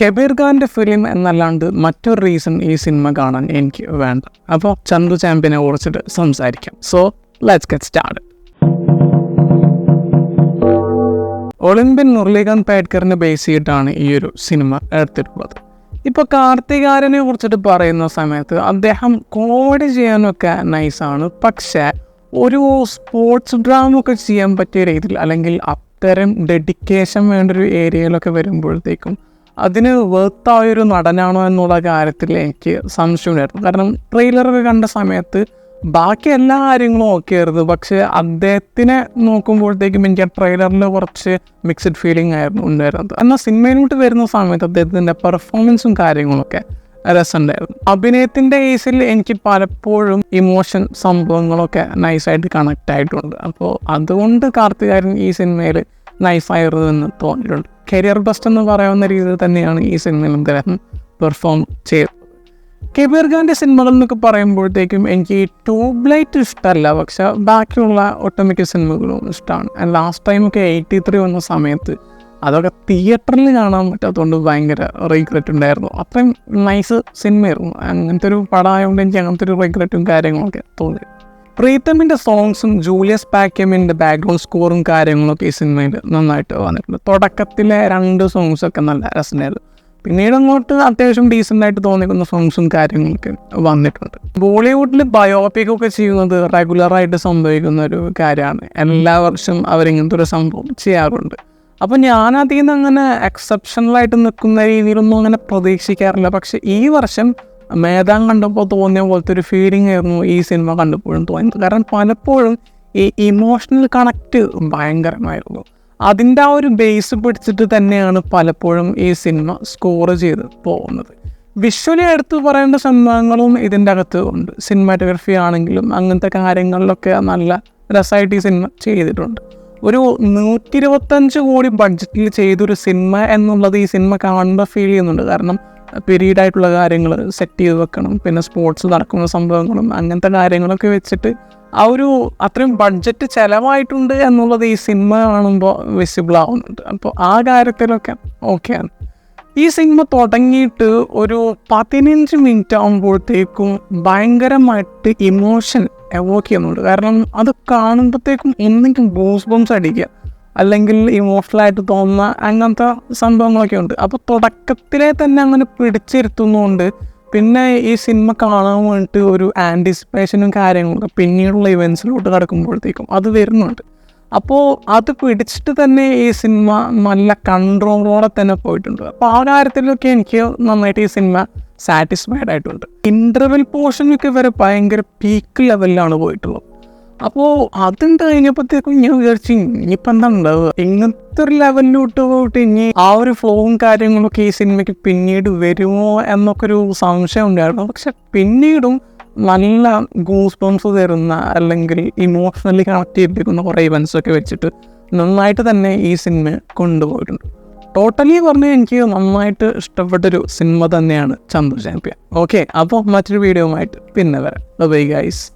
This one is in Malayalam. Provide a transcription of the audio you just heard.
കബീർ ഖാൻ്റെ ഫിലിം എന്നല്ലാണ്ട് മറ്റൊരു റീസൺ ഈ സിനിമ കാണാൻ എനിക്ക് വേണ്ട. അപ്പോൾ ചന്തു ചാമ്പ്യനെ കുറിച്ചിട്ട് സംസാരിക്കാം. So let's get started. Olympian Murlikant പേഡ്കറിനെ ബേസ് ചെയ്തിട്ടാണ് ഈ ഒരു സിനിമ എടുത്തിട്ടുള്ളത്. ഇപ്പോൾ കാർത്തികാരനെ കുറിച്ചിട്ട് പറയുന്ന സമയത്ത് അദ്ദേഹം കോമഡി ചെയ്യാനൊക്കെ നൈസാണ്, പക്ഷേ ഒരു സ്പോർട്സ് ഡ്രാമ ഒക്കെ ചെയ്യാൻ പറ്റിയ രീതിയിൽ അല്ലെങ്കിൽ അത്തരം ഡെഡിക്കേഷൻ വേണ്ടൊരു ഏരിയയിലൊക്കെ വരുമ്പോഴത്തേക്കും അതിന് വേർത്തായൊരു നടനാണോ എന്നുള്ള കാര്യത്തിൽ എനിക്ക് സംശയമുണ്ടായിരുന്നു. കാരണം ട്രെയിലറൊക്കെ കണ്ട സമയത്ത് ബാക്കി എല്ലാ കാര്യങ്ങളും ഓക്കെ ആയിരുന്നു, പക്ഷേ അദ്ദേഹത്തിനെ നോക്കുമ്പോഴത്തേക്കും എനിക്ക് ആ ട്രെയിലറിൽ കുറച്ച് മിക്സഡ് ഫീലിംഗ് ആയിരുന്നു ഉണ്ടായിരുന്നത്. എന്നാൽ സിനിമയിലോട്ട് വരുന്ന സമയത്ത് അദ്ദേഹത്തിൻ്റെ പെർഫോമൻസും കാര്യങ്ങളൊക്കെ രസമുണ്ടായിരുന്നു. അഭിനയത്തിൻ്റെ കേസിൽ എനിക്ക് പലപ്പോഴും ഇമോഷൻ സംഭവങ്ങളൊക്കെ നൈസായിട്ട് കണക്റ്റ് ആയിട്ടുണ്ട്. അപ്പോൾ അതുകൊണ്ട് കാർത്തികാരൻ ഈ സിനിമയിൽ നൈസായിരുന്നു എന്ന് തോന്നിയിട്ടുണ്ട്. കരിയർ ബെസ്റ്റ് എന്ന് പറയാവുന്ന രീതിയിൽ തന്നെയാണ് ഈ സിനിമയിൽ അദ്ദേഹം പെർഫോം ചെയ്തത്. കബീർ ഖാൻ്റെ സിനിമകൾ എന്നൊക്കെ പറയുമ്പോഴത്തേക്കും എനിക്ക് ട്യൂബ് ലൈറ്റ് ഇഷ്ടമല്ല, പക്ഷെ ബാക്കിയുള്ള ഒട്ടുമിക്ക സിനിമകളും ഇഷ്ടമാണ്. ലാസ്റ്റ് ടൈമൊക്കെ 83 വന്ന സമയത്ത് അതൊക്കെ തിയേറ്ററിൽ കാണാൻ പറ്റാത്തതുകൊണ്ട് ഭയങ്കര റീഗ്രറ്റ് ഉണ്ടായിരുന്നു. അത്രയും നൈസ് സിനിമയായിരുന്നു. അങ്ങനത്തെ ഒരു പടമായതുകൊണ്ട് എനിക്ക് അങ്ങനത്തെ ഒരു റീഗ്രറ്റും കാര്യങ്ങളൊക്കെ തോന്നി. പ്രീതമിൻ്റെ സോങ്സും ജൂലിയസ് പാക്യമിൻ്റെ ബാക്ക്ഗ്രൗണ്ട് സ്കോറും കാര്യങ്ങളൊക്കെ ഈ സിനിമയിൽ നന്നായിട്ട് വന്നിട്ടുണ്ട്. തുടക്കത്തിലെ 2 സോങ്സൊക്കെ നല്ല രസമായിരുന്നു. പിന്നീട് അങ്ങോട്ട് അത്യാവശ്യം ഡീസൻ്റായിട്ട് തോന്നിക്കുന്ന സോങ്സും കാര്യങ്ങളൊക്കെ വന്നിട്ടുണ്ട്. ബോളിവുഡിൽ ബയോപിക്കൊക്കെ ചെയ്യുന്നത് റെഗുലറായിട്ട് സംഭവിക്കുന്ന ഒരു കാര്യമാണ്. എല്ലാ വർഷവും അവരിങ്ങനത്തെ ഒരു സംഭവം ചെയ്യാറുണ്ട്. അപ്പോൾ ഞാനതിൽ നിന്ന് അങ്ങനെ എക്സെപ്ഷണലായിട്ട് നിൽക്കുന്ന രീതിയിലൊന്നും അങ്ങനെ പ്രതീക്ഷിക്കാറില്ല. പക്ഷെ ഈ വർഷം മേധാം കണ്ടപ്പോൾ തോന്നിയ പോലത്തെ ഒരു ഫീലിംഗ് ആയിരുന്നു ഈ സിനിമ കണ്ടപ്പോഴും തോന്നിയത്. കാരണം പലപ്പോഴും ഈ ഇമോഷണൽ കണക്റ്റ് ഭയങ്കരമായിരുന്നു. അതിൻ്റെ ആ ഒരു ബേസ് പിടിച്ചിട്ട് തന്നെയാണ് പലപ്പോഴും ഈ സിനിമ സ്കോർ ചെയ്ത് പോകുന്നത്. വിഷ്വലി എടുത്ത് പറയേണ്ട സംഭവങ്ങളും ഇതിൻ്റെ അകത്ത് ഉണ്ട്. സിനിമാറ്റോഗ്രഫി ആണെങ്കിലും അങ്ങനത്തെ കാര്യങ്ങളിലൊക്കെ നല്ല രസമായിട്ട് ഈ സിനിമ ചെയ്തിട്ടുണ്ട്. ഒരു 125 കോടി ബഡ്ജറ്റിൽ ചെയ്തൊരു സിനിമ എന്നുള്ളത് ഈ സിനിമ കാണുമ്പോൾ ഫീൽ ചെയ്യുന്നുണ്ട്. കാരണം പീരീഡായിട്ടുള്ള കാര്യങ്ങൾ സെറ്റ് ചെയ്ത് വെക്കണം, പിന്നെ സ്പോർട്സ് നടക്കുന്ന സംഭവങ്ങളും അങ്ങനത്തെ കാര്യങ്ങളൊക്കെ വെച്ചിട്ട് ആ ഒരു അത്രയും ബഡ്ജറ്റ് ചിലവായിട്ടുണ്ട് എന്നുള്ളത് ഈ സിനിമ കാണുമ്പോൾ വിസിബിൾ ആവുന്നുണ്ട്. അപ്പോൾ ആ കാര്യത്തിലൊക്കെ ഓക്കെയാണ്. ഈ സിനിമ തുടങ്ങിയിട്ട് ഒരു 15 മിനിറ്റ് ആകുമ്പോഴത്തേക്കും ഭയങ്കരമായിട്ട് ഇമോഷൻ എവോക്ക് ചെയ്യുന്നുണ്ട്. കാരണം അത് കാണുമ്പോഴത്തേക്കും എന്തെങ്കിലും ഗൂസ് ബംസ് അടിക്കുക അല്ലെങ്കിൽ ഇമോഷണലായിട്ട് തോന്നുന്ന അങ്ങനത്തെ സംഭവങ്ങളൊക്കെ ഉണ്ട്. അപ്പോൾ തുടക്കത്തിലെ തന്നെ അങ്ങനെ പിടിച്ചിരുത്തുന്നതുകൊണ്ട് പിന്നെ ഈ സിനിമ കാണാൻ വേണ്ടിയിട്ട് ഒരു ആൻറ്റിസിപ്പേഷനും കാര്യങ്ങളൊക്കെ പിന്നീടുള്ള ഇവൻസിലോട്ട് കിടക്കുമ്പോഴത്തേക്കും അത് വരുന്നുണ്ട്. അപ്പോൾ അത് പിടിച്ചിട്ട് തന്നെ ഈ സിനിമ നല്ല കൺട്രോളോടെ തന്നെ പോയിട്ടുണ്ട്. അപ്പോൾ ആ കാര്യത്തിലൊക്കെ എനിക്ക് നന്നായിട്ട് ഈ സിനിമ സാറ്റിസ്ഫൈഡ് ആയിട്ടുണ്ട്. ഇൻ്റർവെൽ പോർഷനൊക്കെ വരെ ഭയങ്കര പീക്ക് ലെവലിലാണ് പോയിട്ടുള്ളത്. അപ്പോൾ അതുണ്ട് കഴിഞ്ഞപ്പോഴത്തേക്കും ഞാൻ വിചാരിച്ചു ഇനിയിപ്പോൾ എന്താ ഉണ്ടാവുക, ഇങ്ങനത്തെ ഒരു ലെവലിലോട്ട് പോയിട്ട് ഇനി ആ ഒരു ഫ്ലോവും കാര്യങ്ങളൊക്കെ ഈ സിനിമയ്ക്ക് പിന്നീട് വരുമോ എന്നൊക്കെ ഒരു സംശയം ഉണ്ടായിരുന്നു. പക്ഷെ പിന്നീടും നല്ല ഗൂസ് ബംസ് തരുന്ന അല്ലെങ്കിൽ ഇമോഷണലി കണക്ട് ചെയ്യിപ്പിക്കുന്ന കുറേ ഇവൻസൊക്കെ വെച്ചിട്ട് നന്നായിട്ട് തന്നെ ഈ സിനിമ കൊണ്ടുപോയിട്ടുണ്ട്. ടോട്ടലി പറഞ്ഞാൽ എനിക്ക് നന്നായിട്ട് ഇഷ്ടപ്പെട്ടൊരു സിനിമ തന്നെയാണ് ചന്തു ചാമ്പ്യൻ. ഓക്കെ, അപ്പോൾ മറ്റൊരു വീഡിയോയുമായിട്ട് പിന്നെ വരാം. Bye guys.